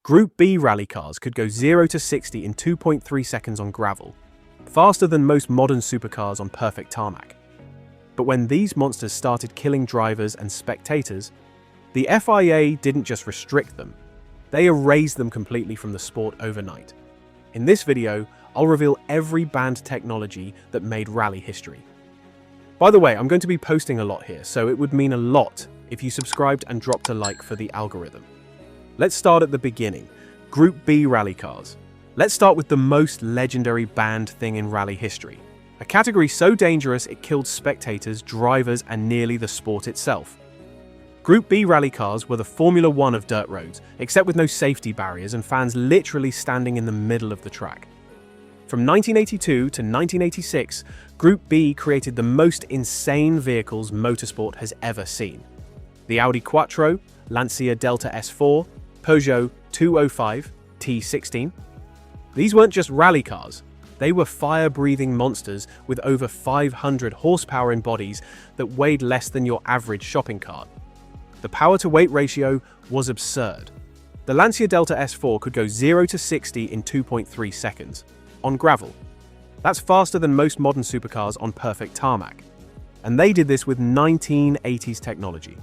Group B rally cars could go 0 to 60 in 2.3 seconds on gravel, faster than most modern supercars on perfect tarmac. But when these monsters started killing drivers and spectators, the FIA didn't just restrict them, they erased them completely from the sport overnight. In this video, I'll reveal every banned technology that made rally history. By the way, I'm going to be posting a lot here, so it would mean a lot if you subscribed and dropped a like for the algorithm. Let's start at the beginning. Group B rally cars. Let's start with the most legendary banned thing in rally history. A category so dangerous it killed spectators, drivers, and nearly the sport itself. Group B rally cars were the Formula One of dirt roads, except with no safety barriers and fans literally standing in the middle of the track. From 1982 to 1986, Group B created the most insane vehicles motorsport has ever seen. The Audi Quattro, Lancia Delta S4, Peugeot 205 T16. These weren't just rally cars, they were fire-breathing monsters with over 500 horsepower in bodies that weighed less than your average shopping cart. The power-to-weight ratio was absurd. The Lancia Delta S4 could go 0 to 60 in 2.3 seconds, on gravel. That's faster than most modern supercars on perfect tarmac. And they did this with 1980s technology.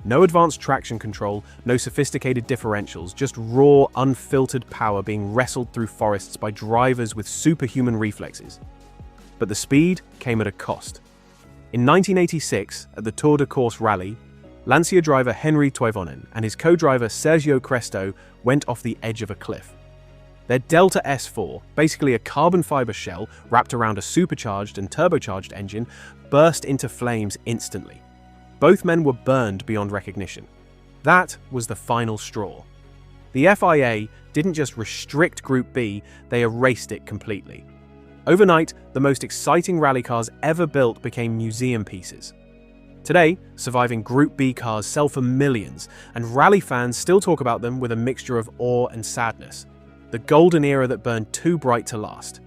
No advanced traction control, no sophisticated differentials, just raw, unfiltered power being wrestled through forests by drivers with superhuman reflexes. But the speed came at a cost. In 1986, at the Tour de Corse Rally, Lancia driver Henri Toivonen and his co-driver Sergio Cresto went off the edge of a cliff. Their Delta S4, basically a carbon fiber shell wrapped around a supercharged and turbocharged engine, burst into flames instantly. Both men were burned beyond recognition. That was the final straw. The FIA didn't just restrict Group B, they erased it completely. Overnight, the most exciting rally cars ever built became museum pieces. Today, surviving Group B cars sell for millions, and rally fans still talk about them with a mixture of awe and sadness. The golden era that burned too bright to last.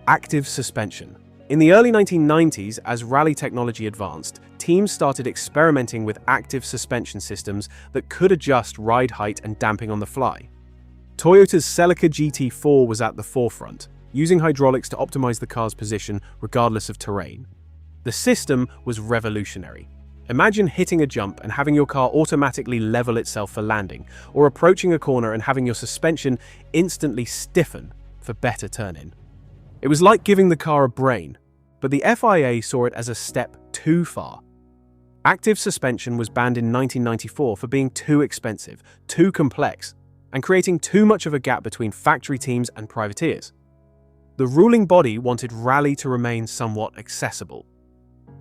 Active suspension. In the early 1990s, as rally technology advanced, teams started experimenting with active suspension systems that could adjust ride height and damping on the fly. Toyota's Celica GT4 was at the forefront, using hydraulics to optimize the car's position regardless of terrain. The system was revolutionary. Imagine hitting a jump and having your car automatically level itself for landing, or approaching a corner and having your suspension instantly stiffen for better turn-in. It was like giving the car a brain, but the FIA saw it as a step too far. Active suspension was banned in 1994 for being too expensive, too complex, and creating too much of a gap between factory teams and privateers. The ruling body wanted rally to remain somewhat accessible,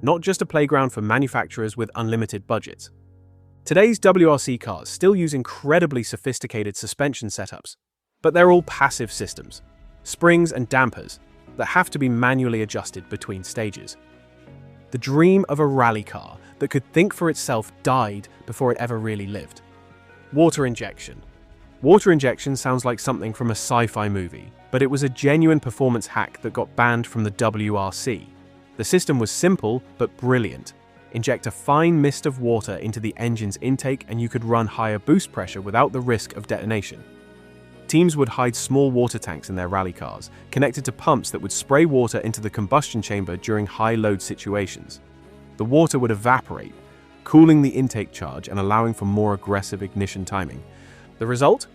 not just a playground for manufacturers with unlimited budgets. Today's WRC cars still use incredibly sophisticated suspension setups, but they're all passive systems, springs and dampers, that have to be manually adjusted between stages. The dream of a rally car that could think for itself died before it ever really lived. Water injection. Water injection sounds like something from a sci-fi movie, but it was a genuine performance hack that got banned from the WRC. The system was simple but brilliant. Inject a fine mist of water into the engine's intake and you could run higher boost pressure without the risk of detonation. Teams would hide small water tanks in their rally cars, connected to pumps that would spray water into the combustion chamber during high-load situations. The water would evaporate, cooling the intake charge and allowing for more aggressive ignition timing. The result?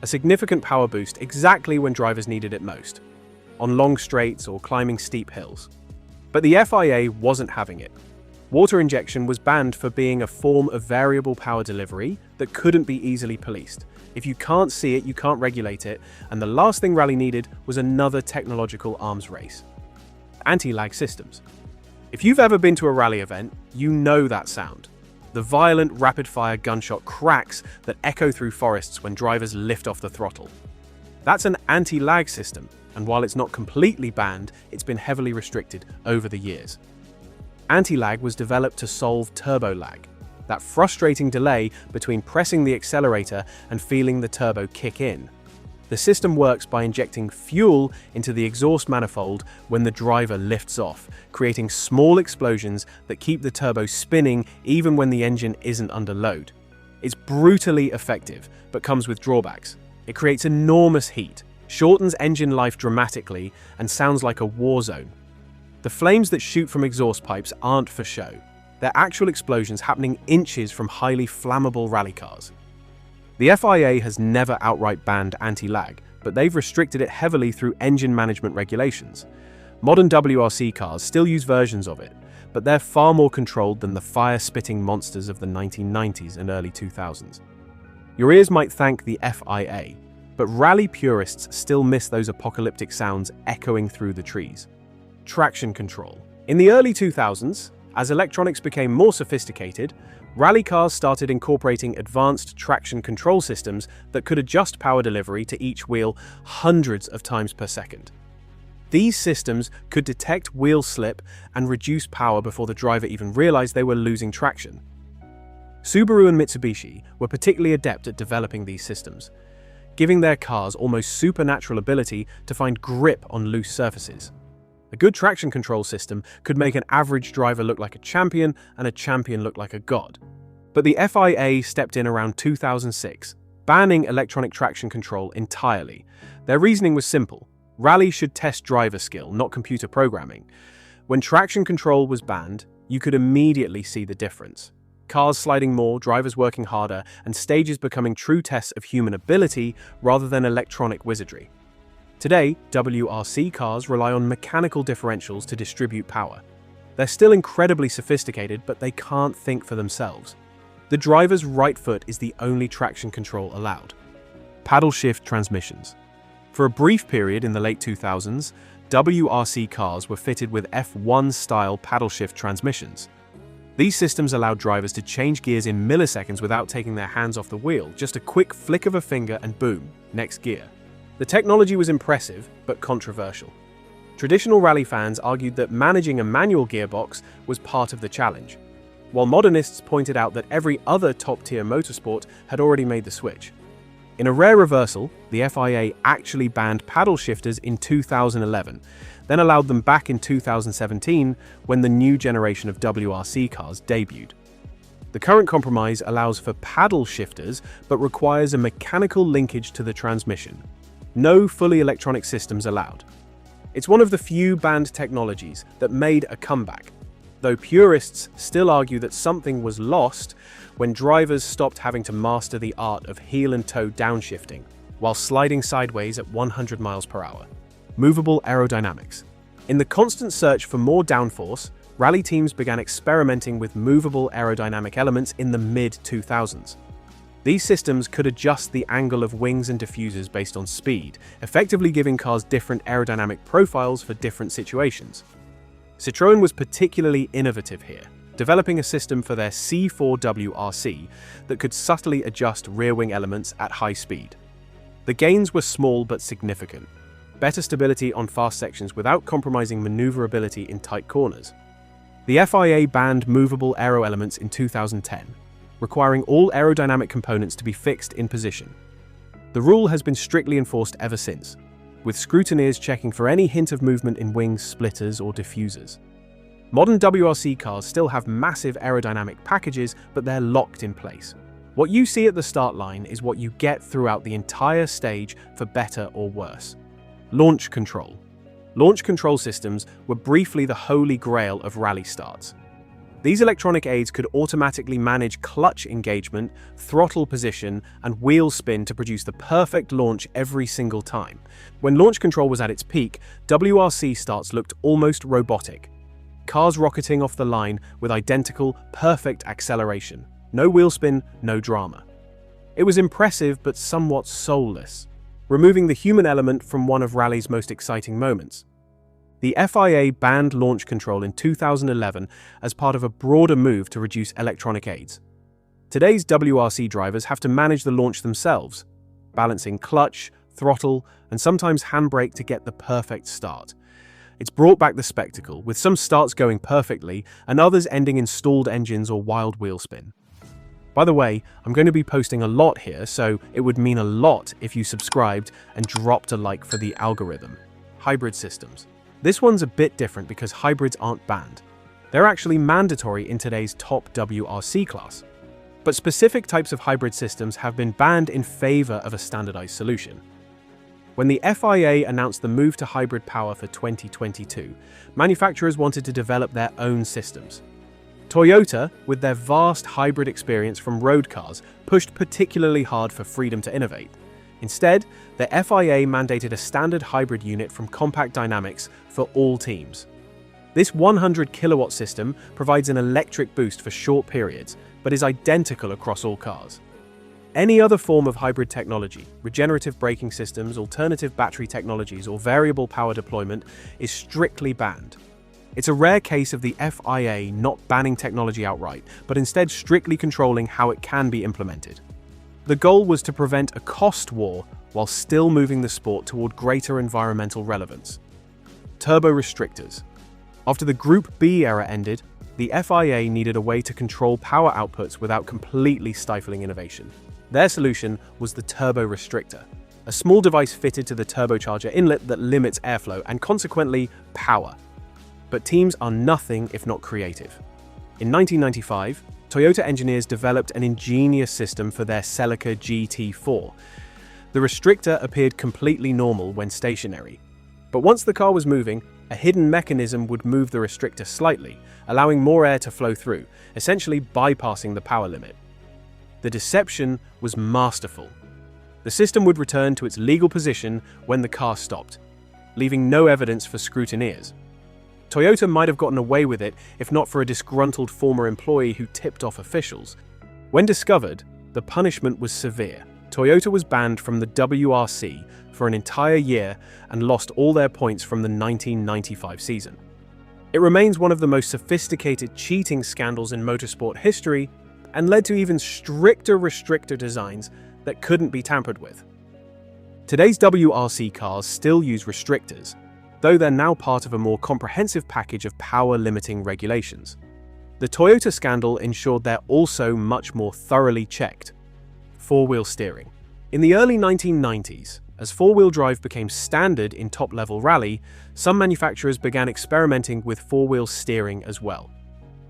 A significant power boost exactly when drivers needed it most, on long straights or climbing steep hills. But the FIA wasn't having it. Water injection was banned for being a form of variable power delivery that couldn't be easily policed. If you can't see it, you can't regulate it, and the last thing rally needed was another technological arms race. Anti-lag systems. If you've ever been to a rally event, you know that sound. The violent, rapid-fire gunshot cracks that echo through forests when drivers lift off the throttle. That's an anti-lag system, and while it's not completely banned, it's been heavily restricted over the years. Anti-lag was developed to solve turbo lag, that frustrating delay between pressing the accelerator and feeling the turbo kick in. The system works by injecting fuel into the exhaust manifold when the driver lifts off, creating small explosions that keep the turbo spinning even when the engine isn't under load. It's brutally effective, but comes with drawbacks. It creates enormous heat, shortens engine life dramatically, and sounds like a war zone. The flames that shoot from exhaust pipes aren't for show. They're actual explosions happening inches from highly flammable rally cars. The FIA has never outright banned anti-lag, but they've restricted it heavily through engine management regulations. Modern WRC cars still use versions of it, but they're far more controlled than the fire-spitting monsters of the 1990s and early 2000s. Your ears might thank the FIA, but rally purists still miss those apocalyptic sounds echoing through the trees. Traction control. In the early 2000s, as electronics became more sophisticated, rally cars started incorporating advanced traction control systems that could adjust power delivery to each wheel hundreds of times per second. These systems could detect wheel slip and reduce power before the driver even realized they were losing traction. Subaru and Mitsubishi were particularly adept at developing these systems, giving their cars almost supernatural ability to find grip on loose surfaces. A good traction control system could make an average driver look like a champion and a champion look like a god. But the FIA stepped in around 2006, banning electronic traction control entirely. Their reasoning was simple. Rally should test driver skill, not computer programming. When traction control was banned, you could immediately see the difference. Cars sliding more, drivers working harder, and stages becoming true tests of human ability rather than electronic wizardry. Today, WRC cars rely on mechanical differentials to distribute power. They're still incredibly sophisticated, but they can't think for themselves. The driver's right foot is the only traction control allowed. Paddle shift transmissions. For a brief period in the late 2000s, WRC cars were fitted with F1-style paddle shift transmissions. These systems allowed drivers to change gears in milliseconds without taking their hands off the wheel, just a quick flick of a finger and boom, next gear. The technology was impressive, but controversial. Traditional rally fans argued that managing a manual gearbox was part of the challenge, while modernists pointed out that every other top-tier motorsport had already made the switch. In a rare reversal, the FIA actually banned paddle shifters in 2011, then allowed them back in 2017 when the new generation of WRC cars debuted. The current compromise allows for paddle shifters, but requires a mechanical linkage to the transmission. No fully electronic systems allowed. It's one of the few banned technologies that made a comeback, though purists still argue that something was lost when drivers stopped having to master the art of heel and toe downshifting while sliding sideways at 100 miles per hour. Movable aerodynamics. In the constant search for more downforce, rally teams began experimenting with movable aerodynamic elements in the mid-2000s. These systems could adjust the angle of wings and diffusers based on speed, effectively giving cars different aerodynamic profiles for different situations. Citroën was particularly innovative here, developing a system for their C4 WRC that could subtly adjust rear wing elements at high speed. The gains were small but significant. Better stability on fast sections without compromising maneuverability in tight corners. The FIA banned movable aero elements in 2010, requiring all aerodynamic components to be fixed in position. The rule has been strictly enforced ever since, with scrutineers checking for any hint of movement in wings, splitters, or diffusers. Modern WRC cars still have massive aerodynamic packages, but they're locked in place. What you see at the start line is what you get throughout the entire stage, for better or worse. Launch control. Launch control systems were briefly the holy grail of rally starts. These electronic aids could automatically manage clutch engagement, throttle position, and wheel spin to produce the perfect launch every single time. When launch control was at its peak, WRC starts looked almost robotic. Cars rocketing off the line with identical, perfect acceleration. No wheel spin, no drama. It was impressive but somewhat soulless, removing the human element from one of rally's most exciting moments. The FIA banned launch control in 2011 as part of a broader move to reduce electronic aids. Today's WRC drivers have to manage the launch themselves, balancing clutch, throttle, and sometimes handbrake to get the perfect start. It's brought back the spectacle, with some starts going perfectly and others ending in stalled engines or wild wheel spin. By the way, I'm going to be posting a lot here, so it would mean a lot if you subscribed and dropped a like for the algorithm. Hybrid systems. This one's a bit different because hybrids aren't banned. They're actually mandatory in today's top WRC class. But specific types of hybrid systems have been banned in favor of a standardized solution. When the FIA announced the move to hybrid power for 2022, manufacturers wanted to develop their own systems. Toyota, with their vast hybrid experience from road cars, pushed particularly hard for freedom to innovate. Instead, the FIA mandated a standard hybrid unit from Compact Dynamics for all teams. This 100 kilowatt system provides an electric boost for short periods, but is identical across all cars. Any other form of hybrid technology, regenerative braking systems, alternative battery technologies, or variable power deployment, is strictly banned. It's a rare case of the FIA not banning technology outright, but instead strictly controlling how it can be implemented. The goal was to prevent a cost war while still moving the sport toward greater environmental relevance. Turbo restrictors. After the Group B era ended, the FIA needed a way to control power outputs without completely stifling innovation. Their solution was the turbo restrictor, a small device fitted to the turbocharger inlet that limits airflow and consequently power. But teams are nothing if not creative. In 1995, Toyota engineers developed an ingenious system for their Celica GT4. The restrictor appeared completely normal when stationary. But once the car was moving, a hidden mechanism would move the restrictor slightly, allowing more air to flow through, essentially bypassing the power limit. The deception was masterful. The system would return to its legal position when the car stopped, leaving no evidence for scrutineers. Toyota might have gotten away with it if not for a disgruntled former employee who tipped off officials. When discovered, the punishment was severe. Toyota was banned from the WRC for an entire year and lost all their points from the 1995 season. It remains one of the most sophisticated cheating scandals in motorsport history and led to even stricter restrictor designs that couldn't be tampered with. Today's WRC cars still use restrictors, though they're now part of a more comprehensive package of power-limiting regulations. The Toyota scandal ensured they're also much more thoroughly checked. Four-wheel steering. In the early 1990s, as four-wheel drive became standard in top-level rally, some manufacturers began experimenting with four-wheel steering as well.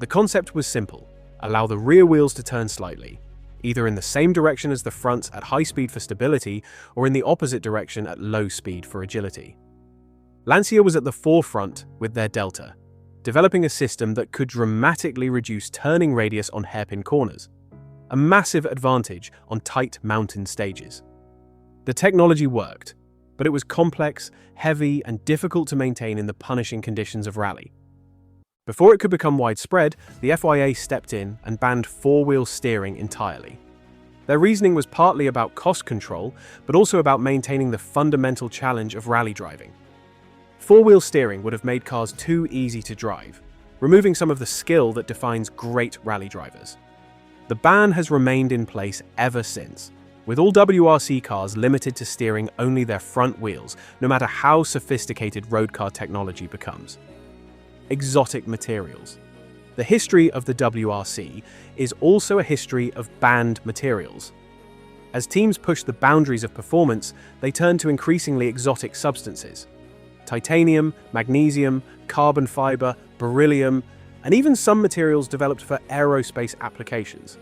The concept was simple: allow the rear wheels to turn slightly, either in the same direction as the fronts at high speed for stability or in the opposite direction at low speed for agility. Lancia was at the forefront with their Delta, developing a system that could dramatically reduce turning radius on hairpin corners, a massive advantage on tight mountain stages. The technology worked, but it was complex, heavy, and difficult to maintain in the punishing conditions of rally. Before it could become widespread, the FIA stepped in and banned four-wheel steering entirely. Their reasoning was partly about cost control, but also about maintaining the fundamental challenge of rally driving. Four-wheel steering would have made cars too easy to drive, removing some of the skill that defines great rally drivers. The ban has remained in place ever since, with all WRC cars limited to steering only their front wheels, no matter how sophisticated road car technology becomes. Exotic materials. The history of the WRC is also a history of banned materials. As teams push the boundaries of performance, they turn to increasingly exotic substances. Titanium, magnesium, carbon fiber, beryllium, and even some materials developed for aerospace applications.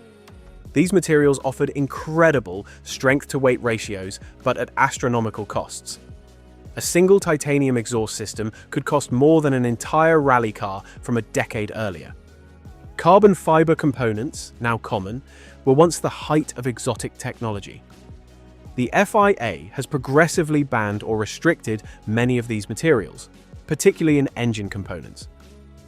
These materials offered incredible strength-to-weight ratios, but at astronomical costs. A single titanium exhaust system could cost more than an entire rally car from a decade earlier. Carbon fiber components, now common, were once the height of exotic technology. The FIA has progressively banned or restricted many of these materials, particularly in engine components.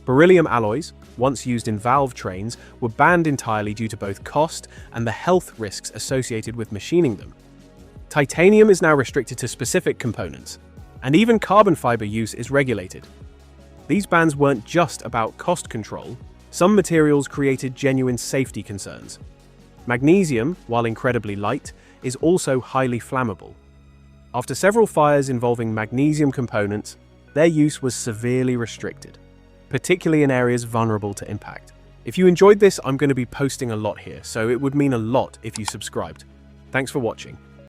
Beryllium alloys, once used in valve trains, were banned entirely due to both cost and the health risks associated with machining them. Titanium is now restricted to specific components, and even carbon fiber use is regulated. These bans weren't just about cost control. Some materials created genuine safety concerns. Magnesium, while incredibly light, is also highly flammable. After several fires involving magnesium components, their use was severely restricted, particularly in areas vulnerable to impact. If you enjoyed this, I'm going to be posting a lot here, so it would mean a lot if you subscribed. Thanks for watching.